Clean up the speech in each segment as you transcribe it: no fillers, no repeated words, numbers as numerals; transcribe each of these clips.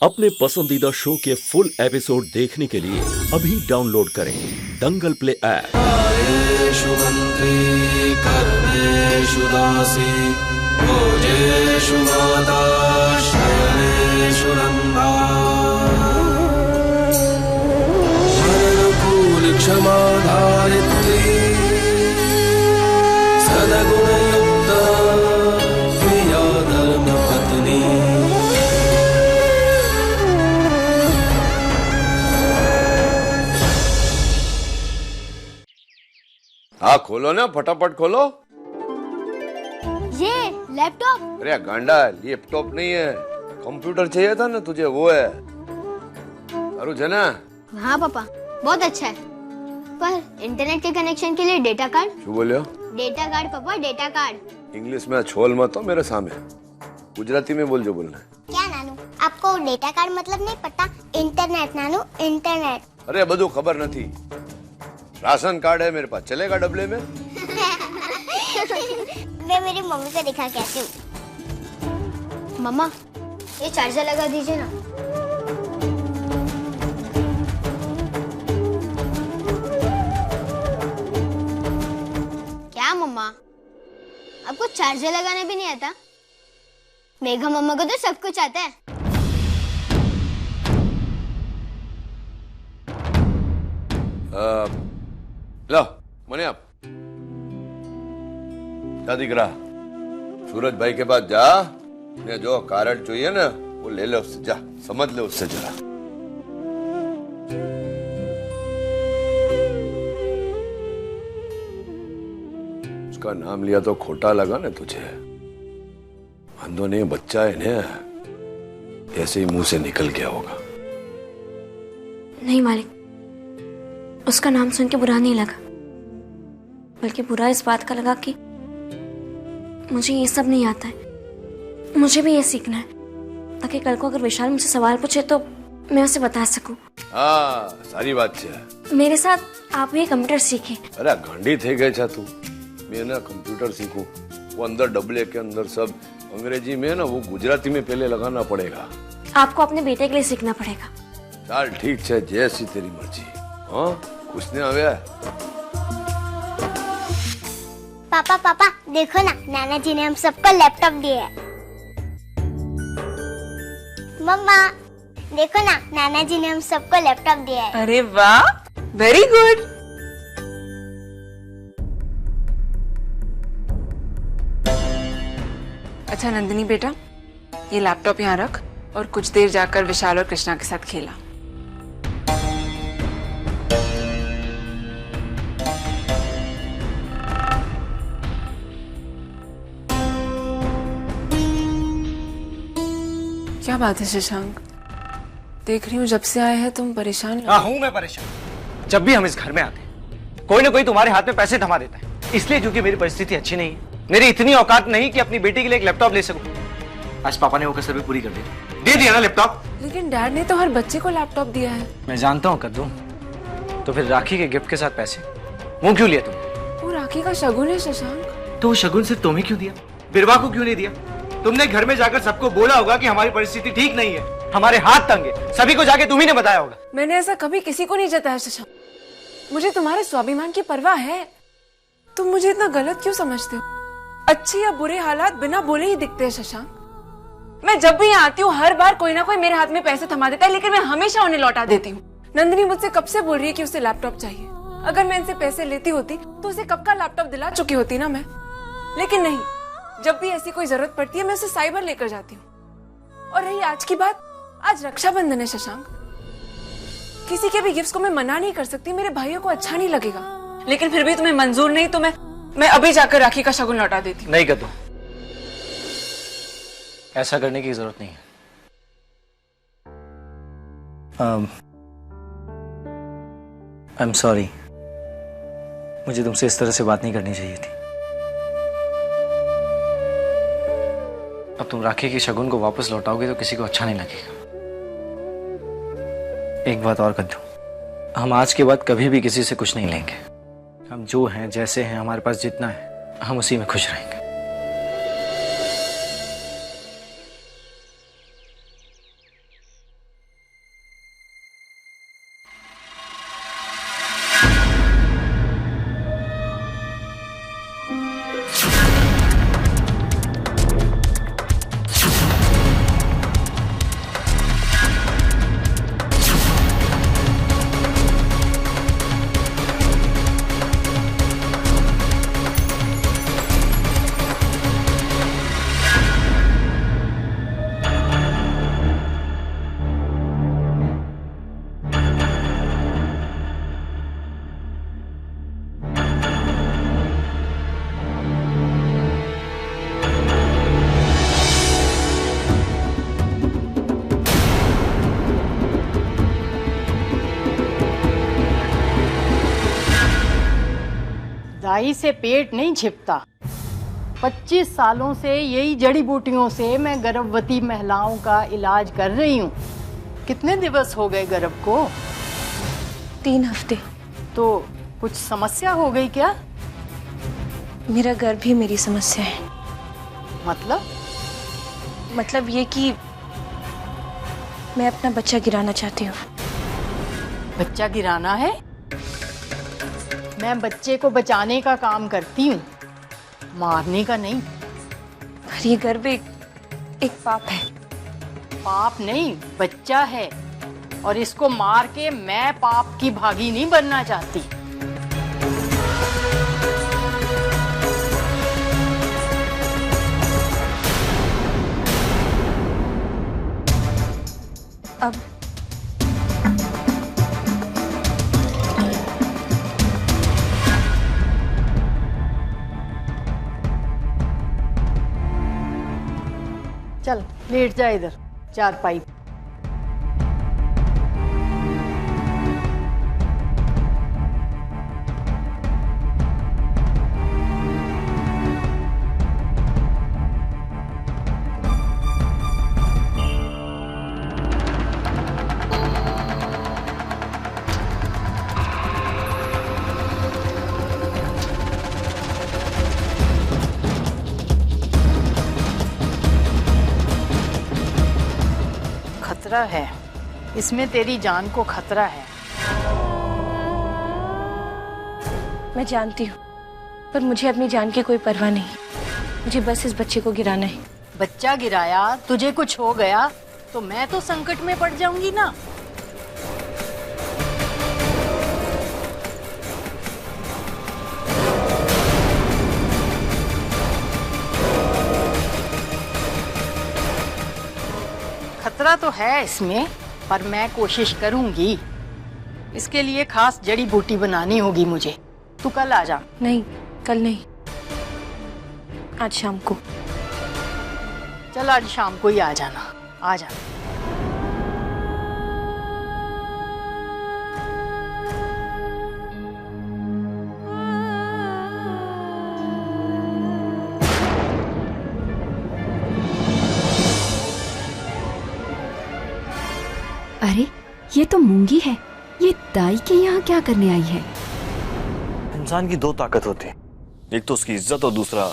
अपने पसंदीदा शो के फुल एपिसोड देखने के लिए अभी डाउनलोड करें दंगल प्ले ऐप। आयेषु मंत्री कर्मेषु दासी भोजेषु माता शयनेषु रंभा अनुकूल क्षमा धारित्री सदगुणयुक्ता प्रिया धर्म पत्नी। हाँ खोलो ना, फटाफट खोलो। ये लैपटॉप? अरे गांडा, लैपटॉप नहीं है, कंप्यूटर चाहिए था ना तुझे, वो है। अरु जना। हाँ पापा, बहुत अच्छा है, पर इंटरनेट के कनेक्शन के लिए डेटा कार्ड। क्यों बोले? डेटा कार्ड पापा, डेटा कार्ड। इंग्लिश में छोल मत हो मेरे सामने, गुजराती में बोल जो बोलना है। क्या नानू, आपको डेटा कार्ड मतलब नहीं पता? इंटरनेट नानू, इंटरनेट। अरे बधु खबर नहीं। राशन कार्ड है मेरे पास, चलेगा डबले में? मैं मेरी मम्मी को दिखा कहती हूँ। मम्मा, ये चार्जर लगा दीजिए ना। क्या मम्मा, आपको चार्जर लगाने भी नहीं आता? मेघा मम्मा को तो सब कुछ आता है। लो मने आप क्या दिख रहा? सूरज भाई के पास जा, ने जो कार्ड चाहिए ना वो ले ले उससे, जा समझ ले उससे जरा। उसका नाम लिया तो खोटा लगा ना तुझे? अंधो ने बच्चा है ना, ऐसे ही मुंह से निकल गया होगा। नहीं मालिक, उसका नाम सुन के बुरा नहीं लगा, बल्कि बुरा इस बात का लगा कि मुझे ये सब नहीं आता है। मुझे भी ये सीखना है ताकि कल को अगर विशाल मुझसे सवाल पूछे तो मैं उसे बता सकूं। हाँ, सारी बात है। मेरे साथ आप भी कंप्यूटर सीखें। अरे घंटी थे गए छा तू, मैं ना कंप्यूटर सीखूं, वो अंदर डबले के अंदर सब अंग्रेजी में ना, वो गुजराती में पहले लगाना पड़ेगा। आपको अपने बेटे के लिए सीखना पड़ेगा। चल ठीक है, जैसी तेरी मर्जी। हाँ कुछ नहीं आवे। पापा पापा देखो ना, नाना जी ने हम सबको लैपटॉप दिया है। मम्मा देखो ना, नाना जी ने हम सबको लैपटॉप दिया है। अरे वाह, वेरी गुड। अच्छा नंदिनी बेटा, ये लैपटॉप यहाँ रख और कुछ देर जाकर विशाल और कृष्णा के साथ खेला। क्या बात है शशांक, देख रही हूँ जब से आए हैं तुम परेशान। हाँ हूँ मैं परेशान। जब भी हम इस घर में आते हैं कोई ना कोई तुम्हारे हाथ में पैसे थमा देता है, इसलिए क्योंकि मेरी परिस्थिति अच्छी नहीं है। मेरी इतनी औकात नहीं कि अपनी बेटी के लिए एक लैपटॉप ले सकूं। आज पापा ने वो कसर भी पूरी कर दी, दे दिया ना लैपटॉप। लेकिन डैड ने तो हर बच्चे को लैपटॉप दिया है। मैं जानता हूँ कद्दू, तो फिर राखी के गिफ्ट के साथ पैसे वो क्यों लिया तुम? वो राखी का शगुन है शशांक। तो वो शगुन सिर्फ तुम्हें क्यों दिया, बिरवा को क्यों नहीं दिया? तुमने घर में जाकर सबको बोला होगा कि हमारी परिस्थिति ठीक नहीं है, हमारे हाथ तंग है, सभी को जाके तुम्ही ने बताया होगा। मैंने ऐसा कभी किसी को नहीं जताया शशांक, मुझे तुम्हारे स्वाभिमान की परवाह है। तुम मुझे इतना गलत क्यों समझते हो? अच्छे या बुरे हालात बिना बोले ही दिखते हैं शशांक। मैं जब भी यहाँ आती हूँ हर बार कोई ना कोई मेरे हाथ में पैसे थमा देता है, लेकिन मैं हमेशा उन्हें लौटा देती हूँ। नंदिनी मुझसे कब से बोल रही है कि उसे लैपटॉप चाहिए। अगर मैं इनसे पैसे लेती होती तो उसे कब का लैपटॉप दिला चुकी होती ना मैं, लेकिन नहीं। जब भी ऐसी कोई जरूरत पड़ती है मैं उसे साइबर लेकर जाती हूँ। और रही आज की बात, आज रक्षाबंधन है शशांक, किसी के भी गिफ्ट्स को मैं मना नहीं कर सकती, मेरे भाइयों को अच्छा नहीं लगेगा। लेकिन फिर भी तुम्हें मंजूर नहीं तो मैं अभी जाकर राखी का शगुन लौटा देती हूँ। नहीं कद्दू, ऐसा करने की जरूरत नहीं है। आई एम सॉरी, मुझे तुमसे इस तरह से बात नहीं करनी चाहिए थी। अब तुम राखी की शगुन को वापस लौटाओगे तो किसी को अच्छा नहीं लगेगा। एक बात और कर दूं, हम आज के बाद कभी भी किसी से कुछ नहीं लेंगे। हम जो हैं, जैसे हैं, हमारे पास जितना है, हम उसी में खुश रहेंगे। मिठाई से पेट नहीं छिपता। 25 सालों से यही जड़ी बूटियों से मैं गर्भवती महिलाओं का इलाज कर रही हूँ। कितने दिवस हो गए गर्भ को? 3 हफ्ते। तो कुछ समस्या हो गई क्या? मेरा गर्भ ही मेरी समस्या है। मतलब ये कि मैं अपना बच्चा गिराना चाहती हूँ। बच्चा गिराना है? मैं बच्चे को बचाने का काम करती हूँ, मारने का नहीं। पर ये गर्भ एक पाप है। पाप नहीं, बच्चा है, और इसको मार के मैं पाप की भागी नहीं बनना चाहती। अब चल लेट जा इधर चारपाई। खतरा है इसमें, तेरी जान को खतरा है। मैं जानती हूँ, पर मुझे अपनी जान की कोई परवाह नहीं। मुझे बस इस बच्चे को गिराना है। बच्चा गिराया, तुझे कुछ हो गया तो मैं तो संकट में पड़ जाऊंगी ना। खतरा तो है इसमें, पर मैं कोशिश करूंगी। इसके लिए खास जड़ी बूटी बनानी होगी मुझे। तू कल आ जा। नहीं, कल नहीं, आज शाम को। चल आज शाम को ही आ जाना। आ जा। अरे ये तो मूंगी है। ये दाई के यहाँ क्या करने आई है? इंसान की 2 ताकत होती है, एक तो उसकी इज्जत और दूसरा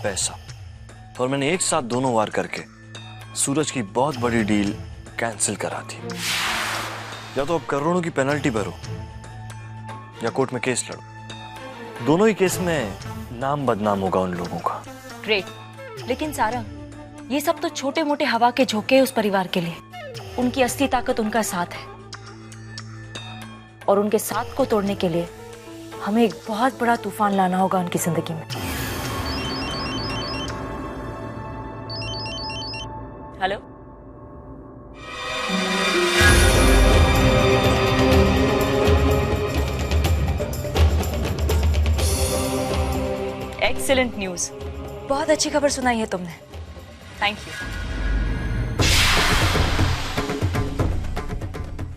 पैसा। और मैंने एक साथ दोनों वार करके सूरज की बहुत बड़ी डील कैंसिल करा दी। या तो अब करोड़ों की पेनल्टी भरो या कोर्ट में केस लड़ो। दोनों ही केस में नाम बदनाम होगा उन लोगों का। ग्रेट, लेकिन सारा ये सब तो छोटे मोटे हवा के झोंके उस परिवार के लिए। उनकी असली ताकत उनका साथ है, और उनके साथ को तोड़ने के लिए हमें एक बहुत बड़ा तूफान लाना होगा उनकी जिंदगी में। हेलो, एक्सीलेंट न्यूज, बहुत अच्छी खबर सुनाई है तुमने। Thank you.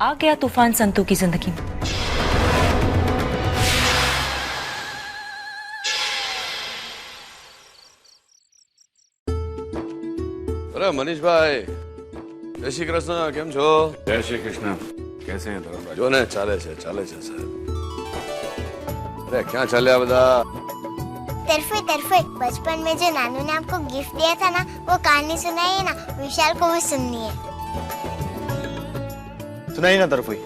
आ गया तूफान संतू की जिंदगी में। अरे मनीष भाई, जय श्री कृष्ण, केम छो? जय श्री कृष्ण। कैसे हैं धर्मराज? जो ने चाले छे साहब। अरे क्या चल्या बता? तरफे बचपन में जो नानू ने आपको गिफ्ट दिया था ना, वो कहानी सुनाई है ना, विशाल को वो सुननी है। सुनाई ना तरफोई।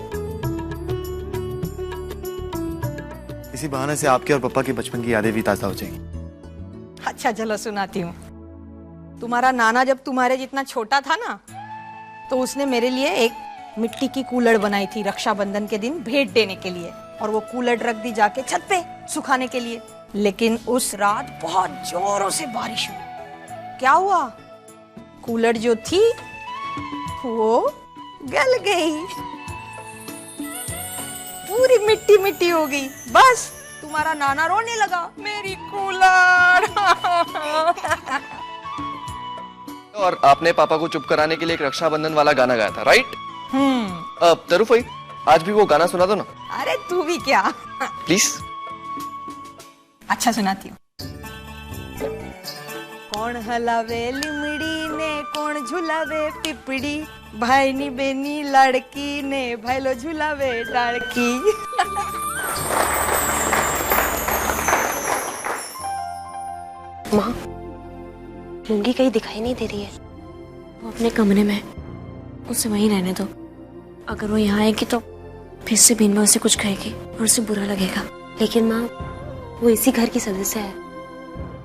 इसी बहाने से आपके और पापा के बचपन की यादें भी ताजा हो जाएंगी। अच्छा चलो सुनाती हूँ। तुम्हारा नाना जब तुम्हारे जितना छोटा था ना, तो उसने मेरे लिए एक मिट्टी की कूलड़ बनाई थी रक्षाबंधन के दिन भेंट देने के लिए, और वो कूलड़ रख दी जाके छत पे सुखाने के लिए। लेकिन उस रात बहुत जोरों से बारिश हुई। क्या हुआ? कूलड़ जो थी वो गल गई, पूरी मिट्टी मिट्टी हो गई। बस तुम्हारा नाना रोने लगा, मेरी कूलड़। और आपने पापा को चुप कराने के लिए एक रक्षाबंधन वाला गाना गाया था, राइट? तरुफई, आज भी वो गाना सुना दो ना। अरे तू भी क्या? प्लीज। अच्छा सुनाती हूँ। कौन हलावे लिमड़ी ने कौन झुलावे पिपड़ी, भाई नी बेनी लड़की ने भाईलो झुलावे डाड़की। माँ, मूंगी कहीं दिखाई नहीं दे रही है। वो अपने कमरे में, उसे वहीं रहने दो। अगर वो यहाँ आएगी तो फिर से बीनबा उसे कुछ कहेगी और उसे बुरा लगेगा। लेकिन माँ, वो इसी घर की सदस्य है,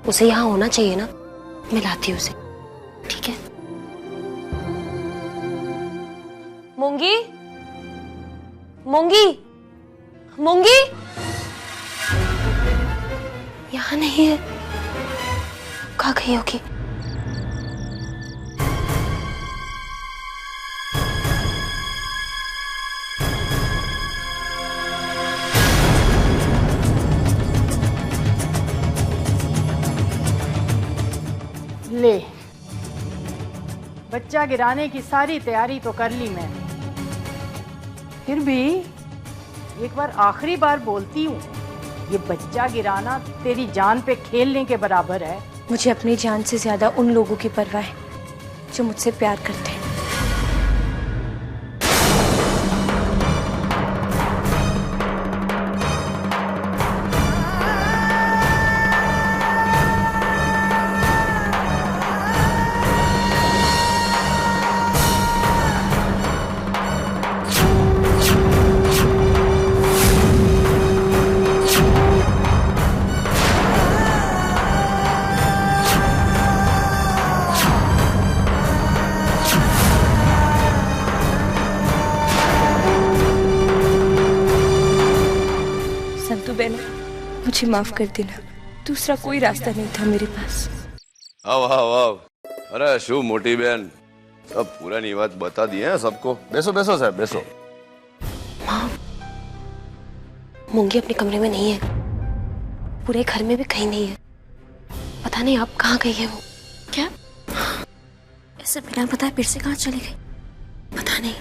उसे यहाँ होना चाहिए ना। मैं लाती हूँ उसे, ठीक है? मूंगी, मूंगी, मूंगी यहाँ नहीं है। कहाँ गई होगी? ले, बच्चा गिराने की सारी तैयारी तो कर ली मैंने, फिर भी एक बार आखिरी बार बोलती हूँ, ये बच्चा गिराना तेरी जान पे खेलने के बराबर है। मुझे अपनी जान से ज्यादा उन लोगों की परवाह है जो मुझसे प्यार करते हैं। मुझे माफ कर देना, दूसरा कोई रास्ता नहीं था मेरे पास। आओ आओ आओ। अरे शू मोटी बहन, सब पुरानी बात बता दी है सबको। बैसो बैसो साहब बैसो। माँ, मूंगी अपने कमरे में नहीं है, पूरे घर में भी कहीं नहीं है। पता नहीं आप कहाँ गई है वो। क्या ऐसे बिना बताए फिर से कहाँ चली गई? पता नहीं।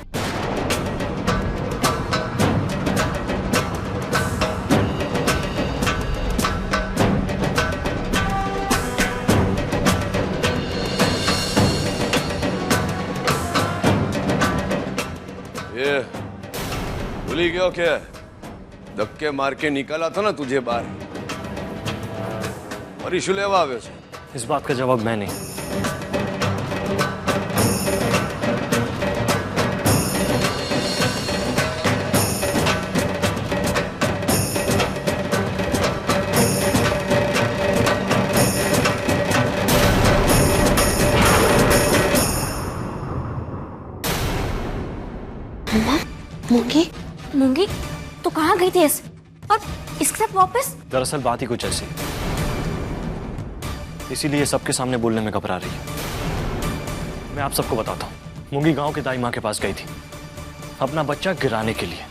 ये भूली गयो क्या? धक्के मार के निकाला था ना तुझे बाहर, और इशू लेवा आवे छे। इस बात का जवाब मैं नहीं। मूंगी, मूंगी तो कहाँ गई थी ऐसे? और इसके साथ वापस? दरअसल बात ही कुछ ऐसी, इसीलिए सबके सामने बोलने में घबरा रही है। मैं आप सबको बताता हूँ, मूंगी गांव के दाई माँ के पास गई थी अपना बच्चा गिराने के लिए।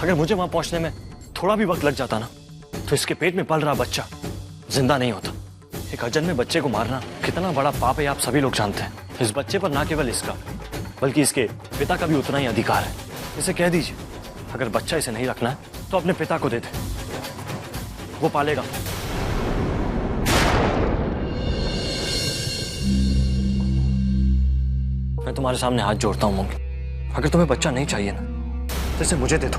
अगर मुझे वहां पहुंचने में थोड़ा भी वक्त लग जाता ना, तो इसके पेट में पल रहा बच्चा जिंदा नहीं होता। एक अजन्मे बच्चे को मारना कितना बड़ा पाप है आप सभी लोग जानते हैं। इस बच्चे पर ना केवल इसका बल्कि इसके पिता का भी उतना ही अधिकार है। इसे कह दीजिए अगर बच्चा इसे नहीं रखना है तो अपने पिता को दे दे, वो पालेगा। मैं तुम्हारे सामने हाथ जोड़ता हूं मूंगी, अगर तुम्हें बच्चा नहीं चाहिए ना तो इसे मुझे दे दो,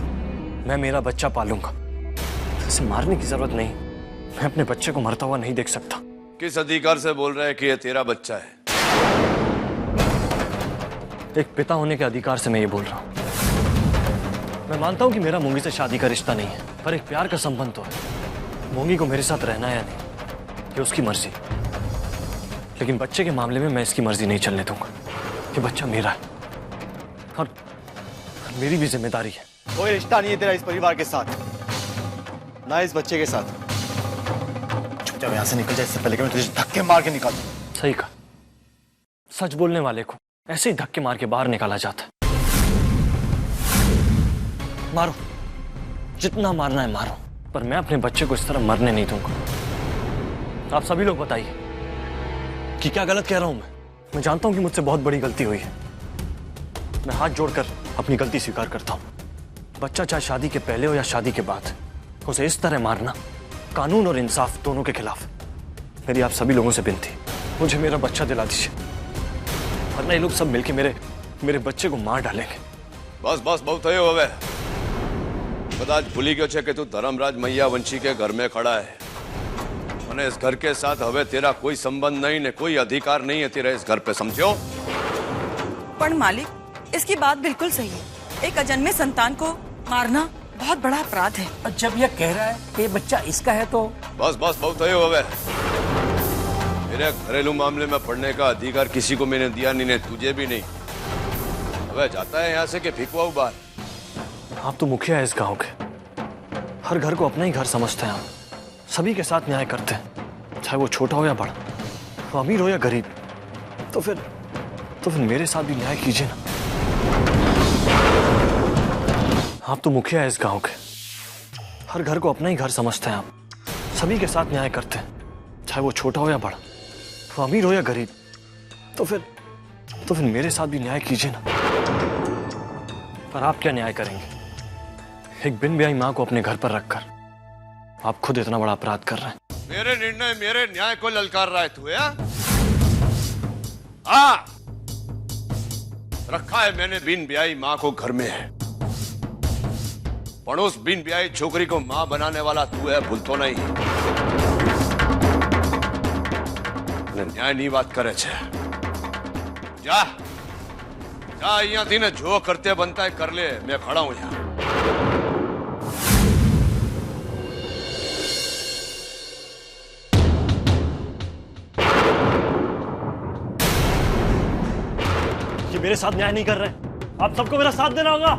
मैं मेरा बच्चा पालूंगा। इसे मारने की जरूरत नहीं, मैं अपने बच्चे को मरता हुआ नहीं देख सकता। किस अधिकार से बोल रहा है कि ये तेरा बच्चा है? एक पिता होने के अधिकार से मैं ये बोल रहा हूं। मैं मानता हूं कि मेरा मूंगी से शादी का रिश्ता नहीं है, पर एक प्यार का संबंध तो है। मूंगी को मेरे साथ रहना है या नहीं ये उसकी मर्जी, लेकिन बच्चे के मामले में मैं इसकी मर्जी नहीं चलने दूंगा। ये बच्चा मेरा है और मेरी भी जिम्मेदारी है। कोई रिश्ता नहीं है तेरा इस परिवार के साथ, ना इस बच्चे के साथ। चुपचाप यहाँ से निकल जाए, इससे पहले कि मैं तुझे धक्के मार के निकाल दूं। सही कहा, सच बोलने वाले को ऐसे ही धक्के मार के बाहर निकाला जाता है। मारो, जितना मारना है मारो, पर मैं अपने बच्चे को इस तरह मरने नहीं दूंगा। आप सभी लोग बताइए कि क्या गलत कह रहा हूं मैं जानता हूं कि मुझसे बहुत बड़ी गलती हुई है, मैं हाथ जोड़कर अपनी गलती स्वीकार करता हूँ। बच्चा चाहे शादी के पहले हो या शादी के बाद, उसे इस तरह मारना कानून और इंसाफ दोनों के खिलाफ। मेरी आप सभी लोगों से विनती, मुझे मेरा बच्चा दिला दीजिए, वरना ये लोग सब मिलके मेरे बच्चे को मार डालेंगे। बस बस बहुत है હવે कदाच भूली गयो छे कि तू धर्मराज मैया वंशी के घर में खड़ा है और इस घर के साथ हवे तेरा कोई संबंध नहीं ने कोई अधिकार नहीं है तेरा इस घर पे, समझो? पर मालिक, इसकी बात बिल्कुल सही है। एक अजन्मे संतान को मारना बहुत बड़ा अपराध है। और जब यह कह रहा है कि ये बच्चा इसका है तो बस बस बहुत है હવે मेरे घरेलू मामले में पढ़ने का अधिकार किसी को मैंने दिया नहीं, ने तुझे भी नहीं। अब जाता है यहाँ से कि फेंकवाऊं बाहर? आप तो मुखिया है इस गांव के, हर घर को अपना ही घर समझते हैं आप, सभी के साथ न्याय करते हैं, चाहे वो छोटा हो या बड़ा, वो अमीर हो या गरीब। तो फिर मेरे साथ भी न्याय कीजिए ना। आप तो मुखिया है इस गांव के, हर घर को अपना ही घर समझते हैं आप, सभी के साथ न्याय करते हैं, चाहे वो छोटा हो या बड़ा, वो अमीर हो या गरीब। तो फिर मेरे साथ भी न्याय कीजिए ना। पर आप क्या न्याय करेंगे? एक बिन ब्याही माँ को अपने घर पर रखकर आप खुद इतना बड़ा अपराध कर रहे हैं। मेरे निर्णय मेरे न्याय को ललकार रहा है तू? हाँ, रखा है मैंने बिन ब्याही माँ को घर में है, पर उस बिन ब्याही छोकरी को माँ बनाने वाला तू है, भूलतो नहीं। न्याय नहीं बात करे छे। जा यहाँ थी ने जो करते बनता है कर ले, मैं खड़ा हूं यहाँ। ये मेरे साथ न्याय नहीं कर रहे, आप सबको मेरा साथ देना होगा।